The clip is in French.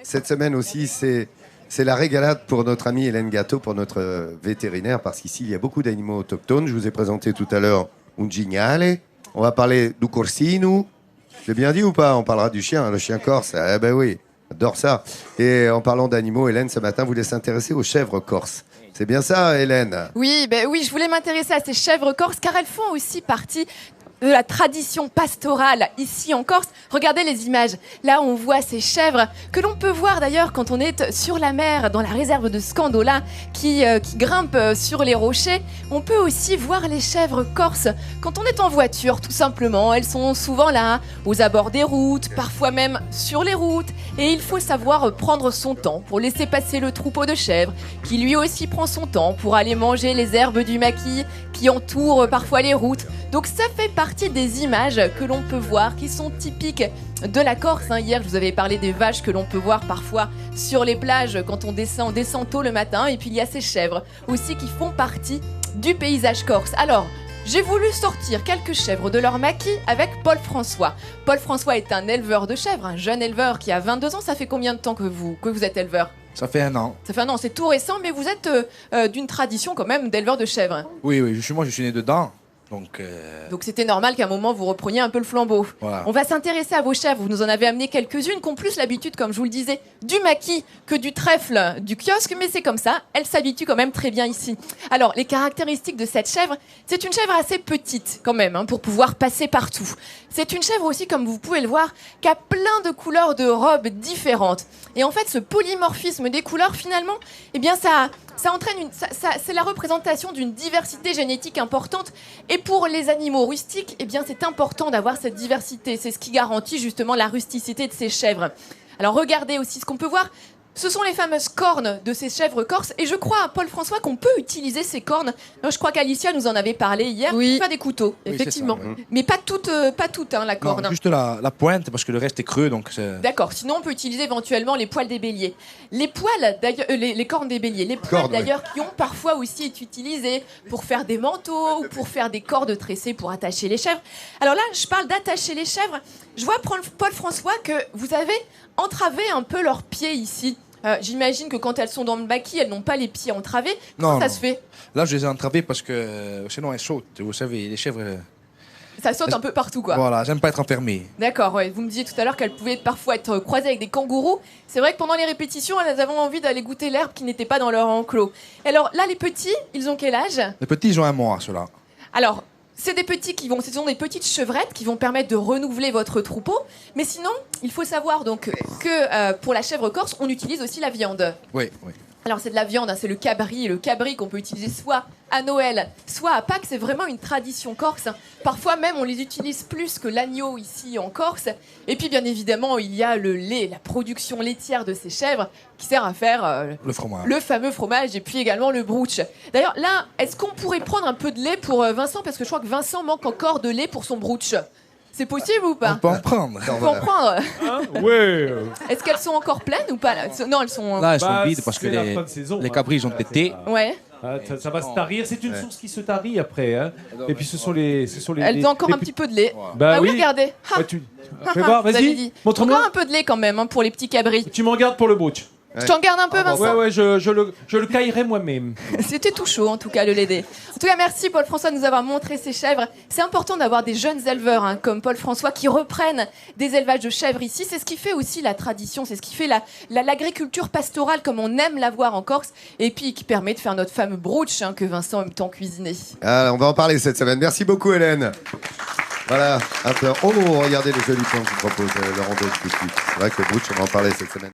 Cette semaine aussi, c'est la régalade pour notre amie Hélène Gâteau, pour notre vétérinaire, parce qu'ici, il y a beaucoup d'animaux autochtones. Je vous ai présenté tout à l'heure un gignale. On va parler du corsino. J'ai bien dit ou pas? On parlera du chien, le chien corse. Eh ben oui, j'adore ça. Et en parlant d'animaux, Hélène, ce matin, voulait s'intéresser aux chèvres corses. C'est bien ça, Hélène? Oui, oui, je voulais m'intéresser à ces chèvres corses car elles font aussi partie de la tradition pastorale ici en Corse. Regardez les images. Là, on voit ces chèvres que l'on peut voir d'ailleurs quand on est sur la mer, dans la réserve de Scandola, qui grimpent sur les rochers. On peut aussi voir les chèvres corses quand on est en voiture, tout simplement. Elles sont souvent là, aux abords des routes, parfois même sur les routes. Et il faut savoir prendre son temps pour laisser passer le troupeau de chèvres, qui lui aussi prend son temps pour aller manger les herbes du maquis qui entourent parfois les routes. Donc ça fait partie des images que l'on peut voir, qui sont typiques de la Corse. Hier, je vous avais parlé des vaches que l'on peut voir parfois sur les plages quand on descend tôt le matin. Et puis il y a ces chèvres aussi qui font partie du paysage corse. Alors, j'ai voulu sortir quelques chèvres de leur maquis avec Paul François. Paul François est un éleveur de chèvres, un jeune éleveur qui a 22 ans. Ça fait combien de temps que vous êtes éleveur ? Ça fait 1 an. Ça fait 1 an, c'est tout récent, mais vous êtes d'une tradition quand même d'éleveur de chèvres. Oui, je suis né dedans. Donc c'était normal qu'à un moment vous repreniez un peu le flambeau. Voilà. On va s'intéresser à vos chèvres. Vous nous en avez amené quelques-unes qui ont plus l'habitude, comme je vous le disais, du maquis que du trèfle du kiosque, mais c'est comme ça. Elles s'habituent quand même très bien ici. Alors les caractéristiques de cette chèvre, c'est une chèvre assez petite quand même, pour pouvoir passer partout. C'est une chèvre aussi, comme vous pouvez le voir, qui a plein de couleurs de robes différentes. Et en fait, ce polymorphisme des couleurs, finalement, eh bien ça entraîne c'est la représentation d'une diversité génétique importante. Et pour les animaux rustiques, eh bien, c'est important d'avoir cette diversité. C'est ce qui garantit justement la rusticité de ces chèvres. Alors regardez aussi ce qu'on peut voir. Ce sont les fameuses cornes de ces chèvres corses. Et je crois, Paul François, qu'on peut utiliser ces cornes. Je crois qu'Alicia nous en avait parlé hier. Oui. Pour faire des couteaux, Oui, effectivement. c'est ça, Mais pas toute la corne. Non, juste la pointe, parce que le reste est creux. Donc D'accord, sinon on peut utiliser éventuellement les poils des béliers. Les poils, d'ailleurs, les cornes des béliers, les poils d'ailleurs qui ont parfois aussi été utilisés pour faire des manteaux ou pour faire des cordes tressées pour attacher les chèvres. Alors là, je parle d'attacher les chèvres. Je vois, Paul François, que vous avez entravé un peu leurs pieds ici. J'imagine que quand elles sont dans le maquis, elles n'ont pas les pieds entravés. Comment ça se fait ? Là, je les ai entravés parce que sinon elles sautent. Vous savez, les chèvres... Ça saute un peu partout, quoi. Voilà, j'aime pas être enfermé. D'accord, ouais. Vous me disiez tout à l'heure qu'elles pouvaient parfois être croisées avec des kangourous. C'est vrai que pendant les répétitions, elles avaient envie d'aller goûter l'herbe qui n'était pas dans leur enclos. Alors là, les petits, ils ont quel âge ? Les petits, ils ont 1 mois, ceux-là. Alors, c'est des petits ce sont des petites chevrettes qui vont permettre de renouveler votre troupeau. Mais sinon, il faut savoir donc que pour la chèvre corse, on utilise aussi la viande. Oui. Alors c'est de la viande, c'est le cabri. Le cabri qu'on peut utiliser soit à Noël, soit à Pâques. C'est vraiment une tradition corse. Parfois même, on les utilise plus que l'agneau ici en Corse. Et puis bien évidemment, il y a le lait, la production laitière de ces chèvres qui sert à faire le fromage. Le fameux fromage et puis également le brooch. D'ailleurs là, est-ce qu'on pourrait prendre un peu de lait pour Vincent ? Parce que je crois que Vincent manque encore de lait pour son brooch. C'est possible ou pas ? On peut en prendre. On peut en prendre. Ouais. Est-ce qu'elles sont encore pleines ou pas là ? Non, elles sont... Là, elles sont vides parce que c'est la fin de saison, les cabris, ils ont pété. Ouais. Ça va se tarir, c'est une source qui se tarit après. Hein. Et puis ce sont les Elles ont encore un petit peu de lait. Bah oui, regardez. Ouais, fais voir, Vous avez vas-y. dit. Montre-moi. Encore un peu de lait quand même pour les petits cabris. Tu m'en gardes pour le brooch. Je t'en garde un peu, Vincent. Ouais, je le caillerai moi-même. C'était tout chaud, en tout cas, le lait. En tout cas, merci, Paul François, de nous avoir montré ces chèvres. C'est important d'avoir des jeunes éleveurs, comme Paul François, qui reprennent des élevages de chèvres ici. C'est ce qui fait aussi la tradition, c'est ce qui fait l'agriculture pastorale, comme on aime la voir en Corse, et puis qui permet de faire notre fameux brooch, que Vincent aime tant cuisiner. On va en parler cette semaine. Merci beaucoup, Hélène. Voilà. Oh, regardez les jolis plans que vous propose Laurent Delphi. C'est vrai que le brooch, on va en parler cette semaine.